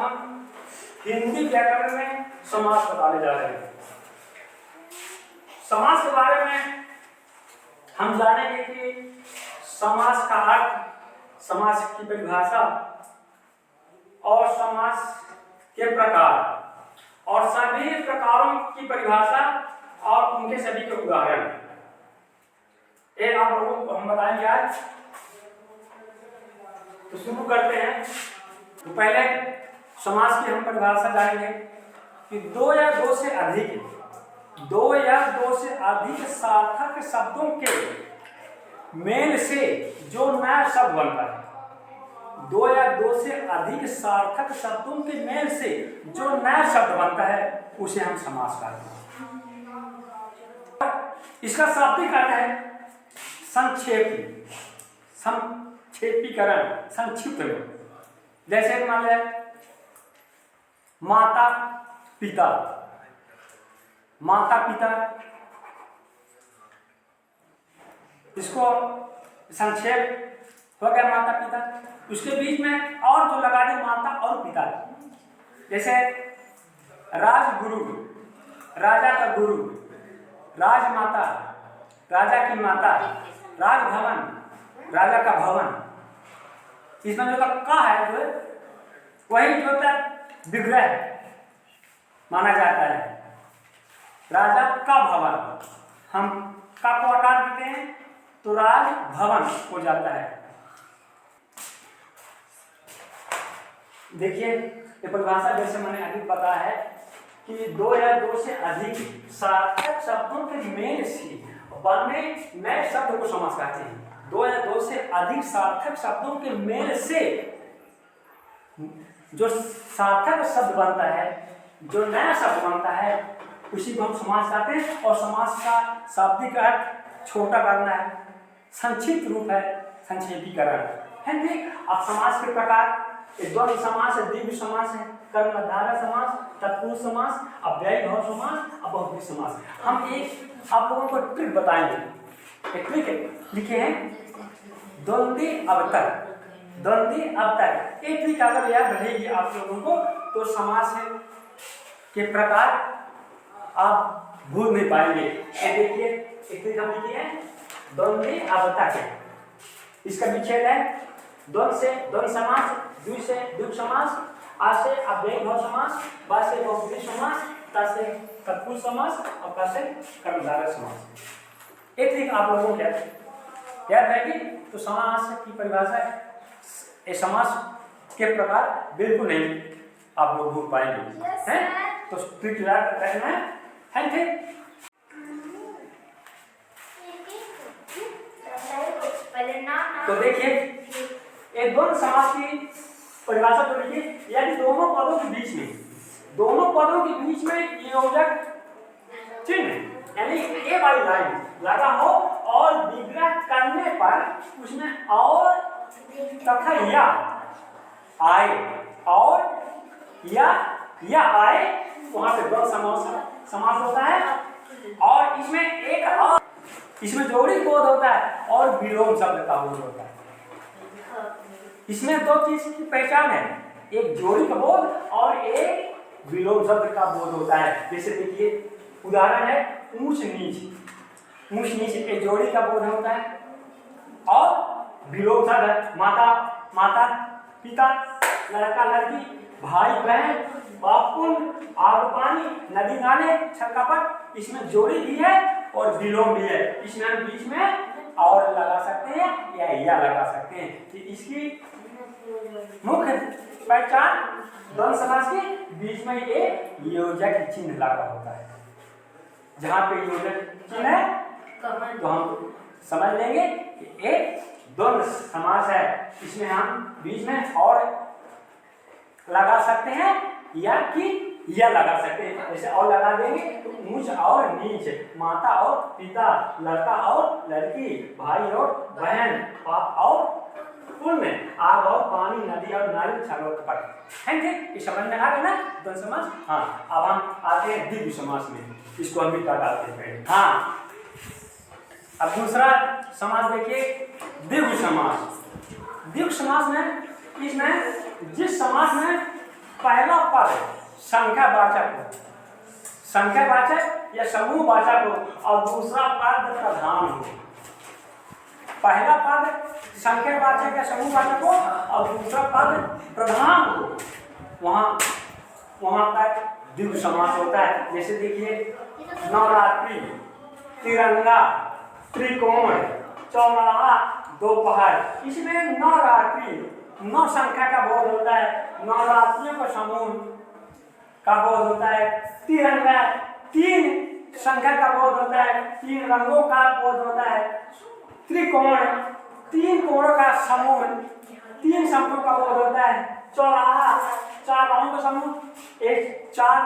हम हिंदी व्याकरण में समास बताने जा रहे हैं। समास के बारे में हम जानेंगे कि समास का अर्थ, समास की परिभाषा और समास के प्रकार और सभी प्रकारों की परिभाषा और उनके सभी के उदाहरण ये आप लोगों को हम बताएंगे आज। तो शुरू करते हैं। तो पहले समास की हम परिभाषा जानेंगे कि दो या दो से अधिक सार्थक शब्दों के मेल से जो नया शब्द बनता है। दो या दो से अधिक सार्थक शब्दों के मेल से जो नया शब्द बनता है उसे हम समास कहते हैं। इसका शाब्दिक अर्थ है संक्षेपीकरण, संक्षिप्त में। जैसे मान लें माता पिता, इसको संक्षेप हो गया माता पिता। उसके बीच में और जो लगा दे माता और पिता, जैसे राजगुरु, राजा का गुरु, राजमाता, राजा की माता, राजभवन, राजा का भवन। इसमें जो का है जो वही जो विग्रह माना जाता है। राजा का भवन, हम का को हटा देते हैं तो राजभवन हो जाता है। देखिए ये परिभाषा जैसे मैंने अभी बताया है कि दो या दो से अधिक सार्थक शब्दों के मेल से बनने नए शब्द को समास कहते हैं। दो या दो से अधिक सार्थक शब्दों के मेल से जो सार्थक शब्द बनता है, जो नया शब्द बनता है, उसी को हम समास कहते हैं। और समास का शाब्दिक अर्थ छोटा करना है, संक्षिप्त रूप है, संक्षेपीकरण है। ठीक। अब समास के प्रकार द्वंद्व समास है, द्विगु समास है, कर्मधारय समास, तत्पुरुष समास, अव्ययीभाव समास, बहुव्रीहि समास। हम एक आप लोगों को ट्रिक बताएंगे। एक ट्रिक लिखे हैं द्वंद्वी अवतर, द्वंद्वी अवतर। एक ट्रिक अगर याद रहेगी आप लोगों को तो समास के प्रकार आप भूल नहीं पाएंगे। देखिए एक ट्रिक हम लिखे हैं द्वंद्वी अवतर। इसका विच्छेद है द्वंद्व से द्वंद्व समास, द्वि से द्विगु समास, आ से अव्ययीभाव समास, बा से बहुव्रीहि समास, ता से तत्पुरुष समास और का से कर्मधारय समास। एक ट्रिक आप लोगों को याद रहेगी तो समास की परिभाषा है। समास के प्रकार बिल्कुल नहीं आप लोग भूल पाएंगे हैं। तो ट्रिक याद रखना है ठीक। तो देखिए एक द्वंद्व समास की परिभाषा तो लिखिए, यानी दोनों पदों के बीच में योजक चिन्ह यानी ए वाली लाइन लगा हो और विग्रह करने पर उसमें और तथा या आए, और या आए, वहां पे द्वंद्व समास होता है। और इसमें एक और इसमें जोड़ी बोध होता है और विलोम शब्द का बोध होता है। इसमें दो चीज की पहचान है, एक जोड़ी का बोध और एक विलोम शब्द का बोध होता है। जैसे देखिए उदाहरण है ऊंच नीच एक जोड़ी का बोध होता है और विलोम शब्द माता पिता, लड़का लड़की, भाई बहन, बापुन, आग पानी, नदी नाले, छक्कापट। इसमें जोड़ी भी है और विलोम भी है। इसमें हम बीच में और लगा सकते हैं या लगा सकते हैं कि इसकी मुख्य पहचान द्वंद्व समास के बीच में ये योजक चिन्ह लगा होता है। जहां पे योजक चिन्ह है तो हम समझ लेंगे कि एक द्वंद्व समास है। इसमें हम बीच में और लगा सकते हैं या लगा सकते हैं। जैसे और लगा देंगे तो ऊंच और नीच, माता और पिता, लड़का और लड़की, भाई और बहन, पाप और पुण्य, आग और पानी, नदी और नाली, छल और कपट है। ठीक, ये समझ में आ गया ना द्वंद्व समास। हाँ, अब हम आते हैं द्विगु समास में। इसको हम भी डालते हैं। हाँ, अब दूसरा समास देखिए द्विगु समास। द्विगु समास में इसमें जिस समास में पहला पद संख्यावाचक या समूहवाचक हो और दूसरा पद प्रधान हो। पहला पद संख्यावाचक या समूहवाचक हो और दूसरा पद प्रधान हो, वहां तक द्विगु समास होता है। जैसे देखिए नवरात्रि, तिरंगा, त्रिकोण, चौराहा, दोपहर, इसमें नवरात्रि 9 संख्या का बोध होता है, नवरात्रियों का समूह का बोध होता है। तिरंगा 3 संख्या का बोध होता है, 3 रंगों का बोध होता है। त्रिकोण 3 कोणों का समूह, 3 शब्दों का बोध होता है। चौराहा 4 राहों का समूह, 4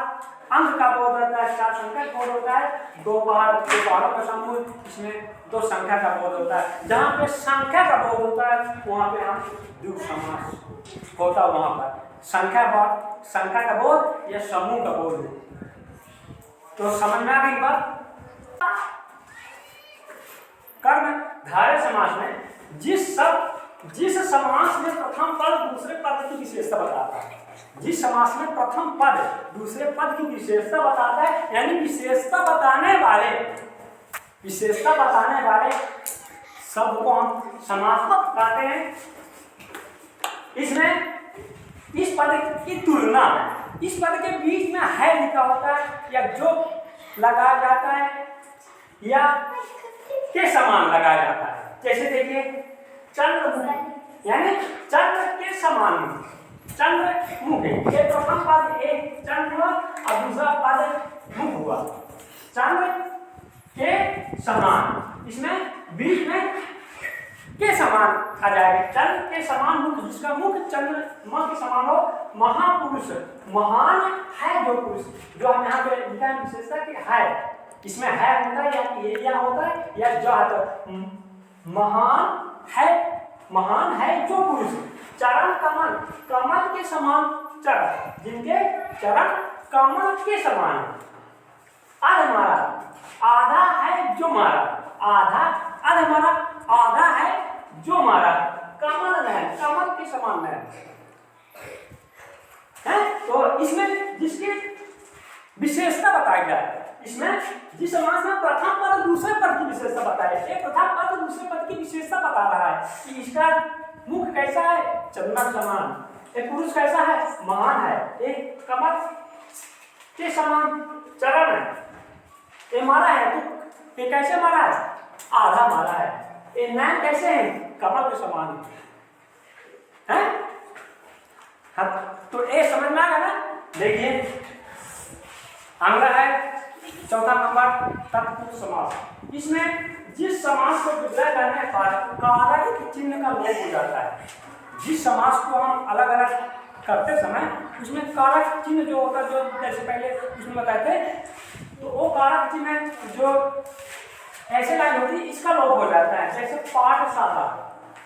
अंक का बोध होता है, 4 संख्या का बोध होता है। दोपहरों का समूह, इसमें 2 संख्या का बोध होता है। जहाँ पे संख्या का बोध होता है वहाँ पे हम द्विगु समास होता है। वहाँ पर संख्या का बोध या समूह का बोध हो। तो समझ में आ गई बात। कर्म धारय समास में जिस समास में प्रथम पद दूसरे पद की विशेषता बताता है, जिस समास में प्रथम पद दूसरे पद की विशेषता बताता है, यानी विशेषता बताने वाले शब्द को हम समास कहते हैं। इसमें इस पद की तुलना, इस पद के बीच में है लिखा होता है या जो लगाया जाता है या के समान लगाया जाता है। जैसे देखिए चंद्र, यानी चंद्र के समान, चंद्र मुख, ये प्रथम पद एक चंद्र और दूसरा पद मुख हुआ। चंद्र के समान, इसमें बीच में के समान आ जाएगा। चंद्र के समान मुख, जिसका मुख चंद्रमा के समान हो। महापुरुष, महान है जो पुरुष, जो हम यहाँ पे लिखा है विशेषता कि है, इसमें है होता है या होता है या जो आता। महान है जो पुरुष। चरण कमल, कमल के समान चरण, जिनके चरण कमल के समान। अध मारा, आधा है जो मारा, अध मारा आधा है जो मारा। कमल नयन, कमल के समान नयन है। तो इसमें जिसकी विशेषता बताई जाए, इसमें जिस समास में प्रथम पद दूसरे पद की विशेषता बताई, एक प्रथम पद दूसरे पद की विशेषता बता रहा है कि इसका मुख कैसा है, चंद्रमा के समान। एक पुरुष कैसा है, महान है। एक कमल के समान चरण है, ये मारा है। तो ये कैसे मारा है, आधा मारा है। ये नयन कैसे है, कमल के समान है। हाँ, तो ये समझ में आ गया ना। देखिए अगला है चौथा नंबर तत्पुरुष समास। इसमें जिस समास को विग्रह करने पर कारक चिन्ह का लोप हो जाता है, जिस समास को हम अलग अलग करते समय उसमें कारक चिन्ह जो होता है, जो जैसे पहले उसमें बताए थे, तो वो कारक चिन्ह जो ऐसे लाइन होती है इसका लोप हो जाता है। जैसे पाठशाला,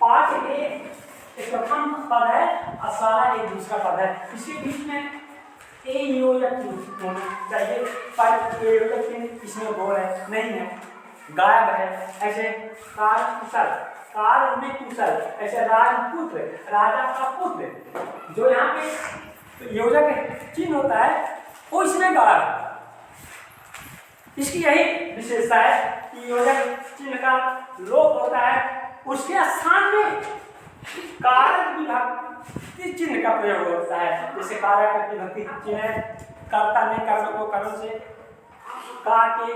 पाठ एक प्रथम पद है और शाला एक दूसरा पद है, इसके बीच में ए योजक होना चाहिए, पर योजक चिन्ह इसमें बोल है नहीं है, गायब है। ऐसे कार कुशल, कार में कुशल, ऐसे राजपुत्र, राजा का पुत्र, जो यहाँ पे योजक चिन्ह होता है वो इसमें गायब है। इसकी यही विशेषता है कि योजक चिन्ह का लोप होता है, उसके स्थान में कारक विभक्ति चिन्ह का प्रयोग होता है। जैसे कारक विभक्ति चिन्ह कर्ता ने कर्म को कर्म से, का के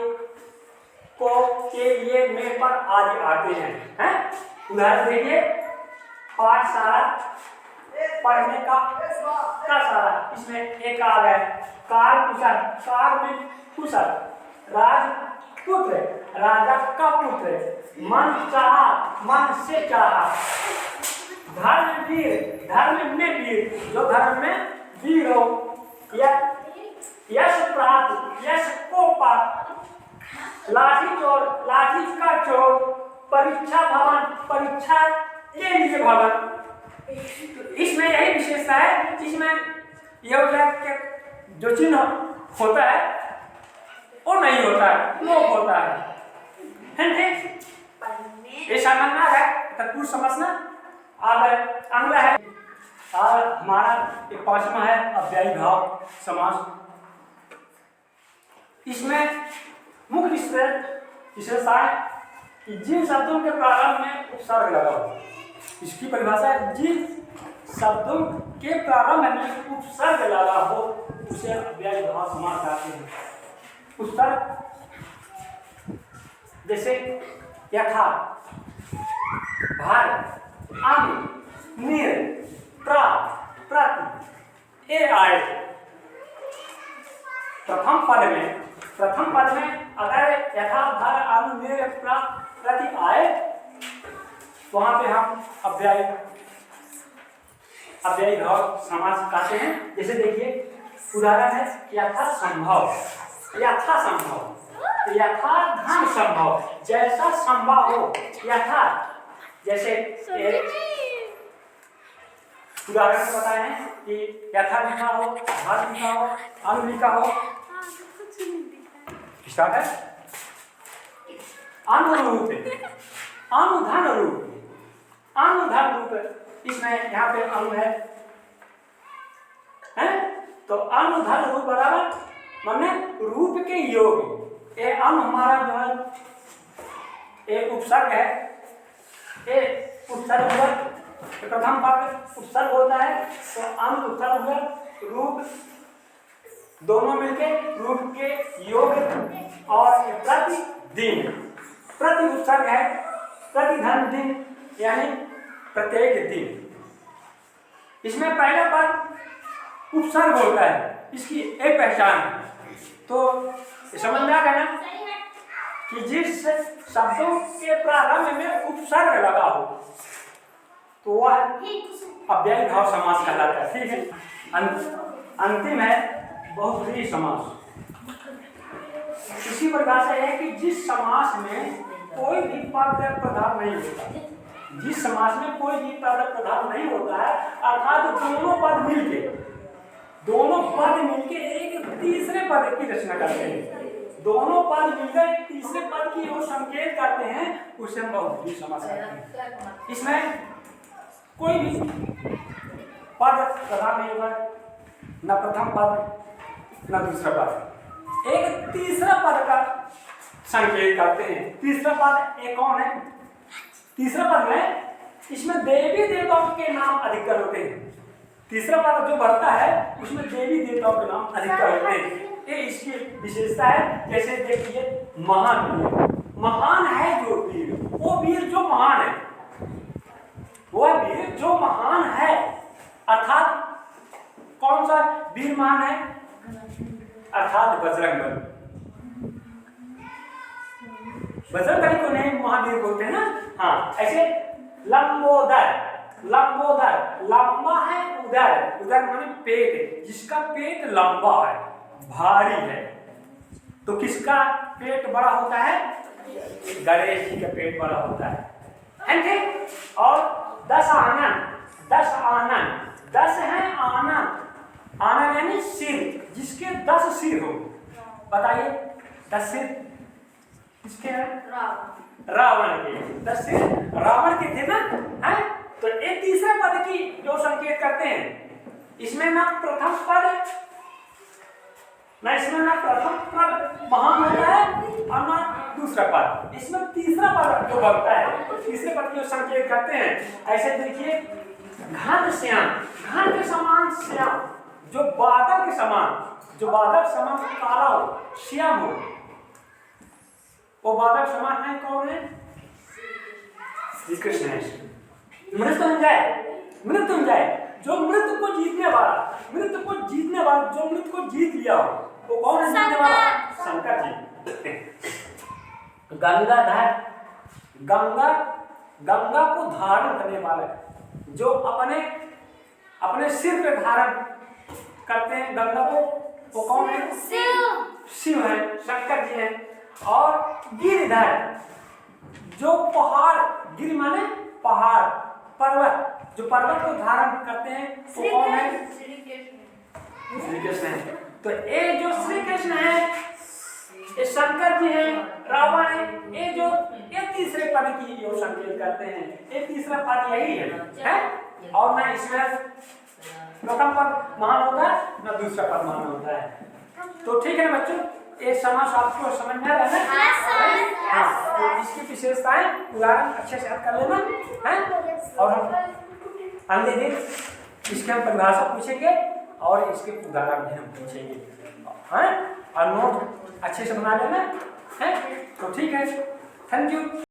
को के ये में पर आदि आते हैं। उदाहरण देखिए पाठशाला, पढ़ने का शाला, इसमें एक आ गया। कार कुशल, कार में कुशल, राजपुत्र, राजा का पुत्र, मन चाहा, मन से चाहा, धर्मवीर, धर्म में वीर, जो धर्म में वीर हो, यश प्राप्त, यश को पाप, लाठी चोर, लाठी का चोर, परीक्षा भवन, परीक्षा के लिए भवन। इसमें यही विशेषता है, जिसमें योजक के जो चिन्ह होता है वो नहीं होता है, लोप होता है। ये समझना है तत्पुरुष समझना। अब अगला है और हमारा एक पांचवा है अव्ययी भाव समास। इसमें मुख्य विशेषता है कि जिन शब्दों के प्रारंभ में उपसर्ग लगा हो, इसकी परिभाषा है जिन शब्दों के प्रारंभ में उपसर्ग लगा हो उसे अव्ययी भाव समास कहते हैं। उपसर्ग जैसे यथा, भार, अन, निर, प्रा, प्रति, ए आए। प्रथम पद में अगर यथा, भार, अन, निर, प्रा, प्रति आए तो वहां पे हम अव्ययी भाव समास कहते हैं। जैसे देखिए उदाहरण है यथासंभव, यथाधन संभव, जैसा संभव हो, यथा। जैसे उदाहरण बताए हैं कि यथा लिखा हो, भार लिखा हो, अनु लिखा हो। स्टार्ट है अनुरूप, अनुधन रूप, अनुधन रूप। इसमें यहाँ पे अनु है, तो अनुधन रूप बराबर माने रूप के योग। ये अनु हमारा जो है एक उपसर्ग है, ये उपसर्ग हुआ, प्रथम पद उपसर्ग होता है तो अनु उपसर्ग हुआ, रूप दोनों मिलके रूप के योग। और प्रतिदिन, प्रति उपसर्ग है, प्रतिधन दिन यानी प्रत्येक दिन। इसमें पहला पद उपसर्ग होता है, इसकी एक पहचान है। तो समझ में आ गया ना कि जिस शब्दों के प्रारंभ में उपसर्ग लगा हो तो वह अव्ययी भाव समास कहलाता है। ठीक है। अंतिम है बहुब्रीहि समास। इसी प्रकार से है कि जिस समास में कोई भी पद प्रधान नहीं होता, जिस समास में कोई भी पद प्रधान नहीं होता है, अर्थात दोनों पद मिलके एक तीसरे पद की रचना करते हैं, दोनों पद मिलकर एक तीसरे पद की ओर संकेत करते हैं, उसे हम बहुब्रीहि समास कहते हैं। इसमें कोई भी पद प्रधान नहीं होगा, न प्रथम पद न दूसरा पद, एक तीसरा पद का संकेत करते हैं। तीसरा पद एक कौन है? तीसरा पद में इसमें देवी देवताओं के नाम अधिकतर होते हैं। तीसरा पद जो बनता है उसमें देवी देवताओं के नाम अधिकतर होते हैं, ये इसकी विशेषता है। जैसे देखिए महान वीर, महान है जो वीर, वो वीर जो महान है, वह वीर जो महान है। अर्थात कौन सा वीर महान है? अर्थात बजरंगबली। बजरंगबली को नहीं महावीर बोलते हैं ना। हाँ, ऐसे लंबोदर, लंबा है, उदर माने पेट, जिसका पेट लंबा है, भारी है। तो किसका पेट बड़ा होता है? गणेश जी का पेट बड़ा होता है ठीक। और 10 आनन, 10 है आनन यानी सिर, जिसके 10 सिर हो। बताइए 10 सिर किसके हैं? रावण के 10 सिर रावण के थे ना, है? तो एक तीसरे पद की जो संकेत करते हैं, इसमें ना प्रथम पद महान होता है और ना दूसरा पद। इसमें तीसरा पद जो बनता है, तीसरे पद की संकेत करते हैं। ऐसे देखिए घनश्याम, घन के समान श्याम, जो बादल के समान काला हो, श्याम हो, वो बादल समान है। कौन है? श्री कृष्ण है। मृत्युंजय, जो मृत्यु को जीतने वाला, जो मृत्यु को जीत लिया हो, वो कौन है जीतने वाला? शंकर जी। गंगाधर, गंगा को धारण करने वाला, जो अपने सिर पे धारण करते हैं गंगा को, वो कौन है? शिव है, शंकर जी है। और गिरिधर, जो गिर माने पहाड़, पर्वत, जो पर्वत को धारण करते हैं, वो कौन है? श्री कृष्ण है। तो ये जो श्री कृष्ण है, ये शंकर जी है, रावण है, ये तीसरे पद की जो संकेत करते हैं, ये तीसरा पद यही है? और मैं इसमें प्रथम पद महान होता है न दूसरा पद महान होता है। तो ठीक है बच्चों, एक समास आपको समझ में आ रहा है ना? हाँ, तो इसकी विशेषताएं उदाहरण अच्छे से याद कर लेना है। और हम अगले दिन इसके हम परिभाषा पूछेंगे और इसके उदाहरण भी हम पूछेंगे, हैं? और नोट अच्छे से बना लेना है। तो ठीक है, थैंक यू।